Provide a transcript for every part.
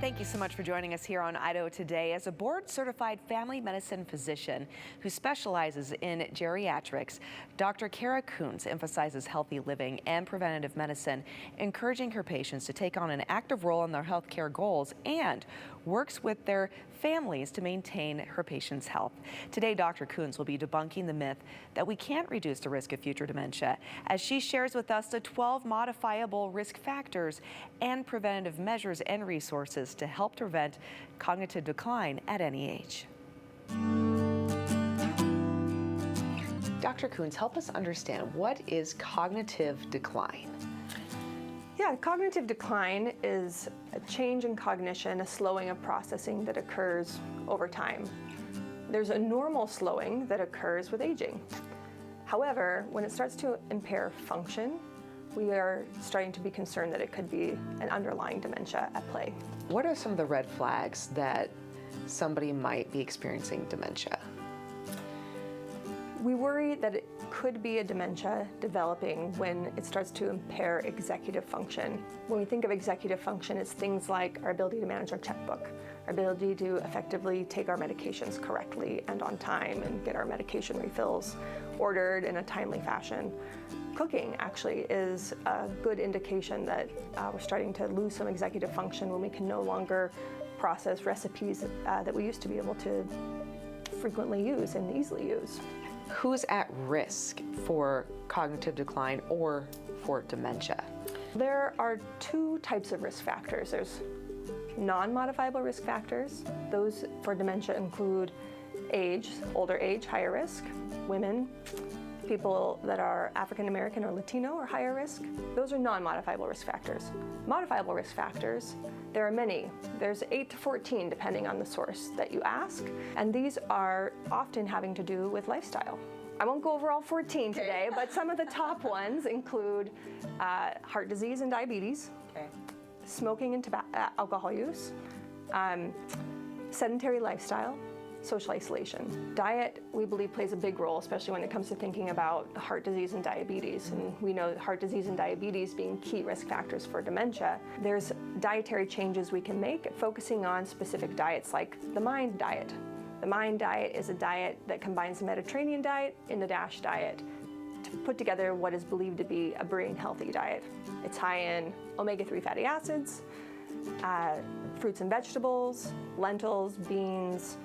Thank you so much for joining us here on Idaho Today. As a board-certified family medicine physician who specializes in geriatrics, Dr. Kara Coons emphasizes healthy living and preventative medicine, encouraging her patients to take on an active role in their healthcare goals and works with their families to maintain her patients' health. Today, Dr. Coons will be debunking the myth that we can't reduce the risk of future dementia, as she shares with us the 12 modifiable risk factors and preventative measures and resources to help prevent cognitive decline at any age. Dr. Coons, help us understand, what is cognitive decline? Yeah, cognitive decline is a change in cognition, a slowing of processing that occurs over time. There's a normal slowing that occurs with aging. However, when it starts to impair function, we are starting to be concerned that it could be an underlying dementia at play. What are some of the red flags that somebody might be experiencing dementia? We worry that it could be a dementia developing when it starts to impair executive function. When we think of executive function, it's things like our ability to manage our checkbook, our ability to effectively take our medications correctly and on time and get our medication refills ordered in a timely fashion. Cooking actually is a good indication that we're starting to lose some executive function when we can no longer process recipes that we used to be able to frequently use and easily use. Who's at risk for cognitive decline or for dementia? There are two types of risk factors. There's non-modifiable risk factors. Those for dementia include age, older age, higher risk, women, people that are African American or Latino are higher risk. Those are non-modifiable risk factors. Modifiable risk factors, there are many. There's 8 to 14 depending on the source that you ask, and these are often having to do with lifestyle. I won't go over all 14 today, but some of the top ones include heart disease and diabetes, smoking and alcohol use, sedentary lifestyle, social isolation. Diet, we believe, plays a big role, especially when it comes to thinking about heart disease and diabetes. And we know heart disease and diabetes being key risk factors for dementia. There's dietary changes we can make, focusing on specific diets like the MIND diet. The MIND diet is a diet that combines the Mediterranean diet and the DASH diet to put together what is believed to be a brain healthy diet. It's high in omega-3 fatty acids, fruits and vegetables, lentils, beans,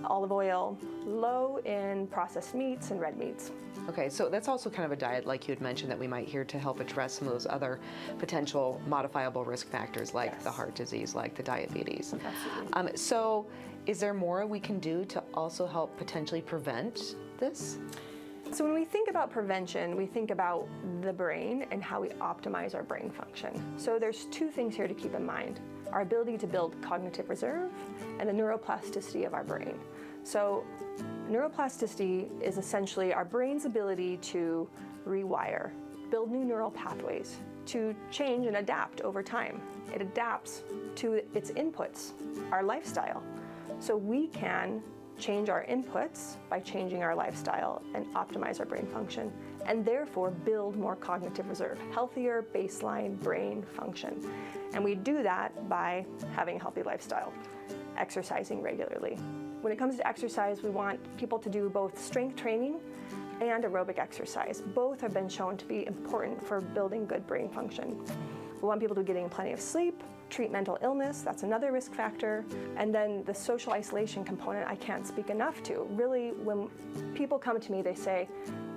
olive oil, low in processed meats and red meats. Okay, so that's also kind of a diet, like you had mentioned, that we might hear to help address some of those other potential modifiable risk factors, like the heart disease, like the diabetes. Absolutely. So is there more we can do to also help potentially prevent this? So when we think about prevention, we think about the brain and how we optimize our brain function. So there's two things here to keep in mind: our ability to build cognitive reserve and the neuroplasticity of our brain. So neuroplasticity is essentially our brain's ability to rewire, build new neural pathways, to change and adapt over time. It adapts to its inputs, our lifestyle. So we can change our inputs by changing our lifestyle and optimize our brain function, and therefore build more cognitive reserve, healthier baseline brain function. And we do that by having a healthy lifestyle, exercising regularly. When it comes to exercise, we want people to do both strength training and aerobic exercise. Both have been shown to be important for building good brain function. We want people to be getting plenty of sleep, treat mental illness, that's another risk factor. And then the social isolation component, I can't speak enough to. Really, when people come to me, they say,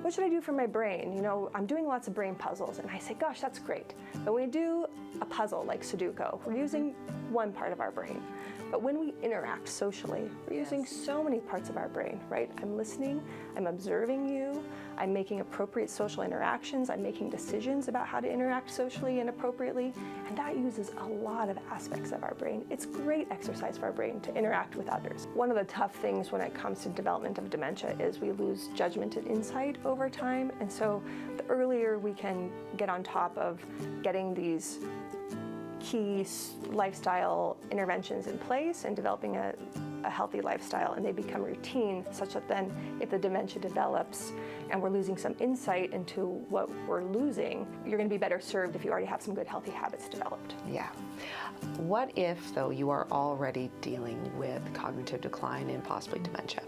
what should I do for my brain? You know, I'm doing lots of brain puzzles. And I say, gosh, that's great. But when we do a puzzle like Sudoku, we're using one part of our brain. But when we interact socially, we're using so many parts of our brain, right? I'm listening, I'm observing you, I'm making appropriate social interactions, I'm making decisions about how to interact socially and appropriately, and that uses a lot of aspects of our brain. It's great exercise for our brain to interact with others. One of the tough things when it comes to development of dementia is we lose judgment and insight over time, and so the earlier we can get on top of getting these key lifestyle interventions in place and developing a healthy lifestyle, and they become routine, such that then if the dementia develops and we're losing some insight into what we're losing, you're going to be better served if you already have some good healthy habits developed. Yeah. What if, though, you are already dealing with cognitive decline and possibly dementia?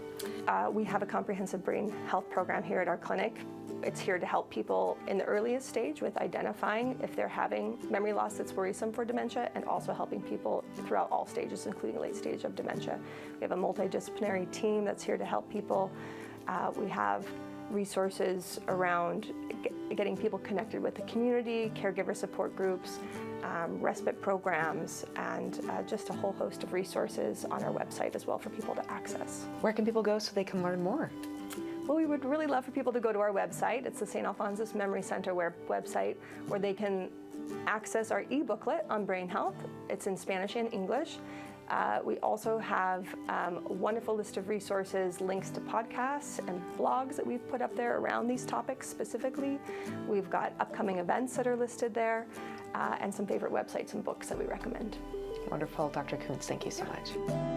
We have a comprehensive brain health program here at our clinic. It's here to help people in the earliest stage with identifying if they're having memory loss that's worrisome for dementia, and also helping people throughout all stages, including late stage of dementia. We have a multidisciplinary team that's here to help people. We have resources around getting people connected with the community, caregiver support groups, respite programs, and just a whole host of resources on our website as well for people to access. Where can people go so they can learn more? Well, we would really love for people to go to our website. It's the St. Alphonsus Memory Center website, where they can access our e-booklet on brain health. It's in Spanish and English. We also have a wonderful list of resources, links to podcasts and blogs that we've put up there around these topics specifically. We've got upcoming events that are listed there, and some favorite websites and books that we recommend. Wonderful. Dr. Koontz, thank you so much.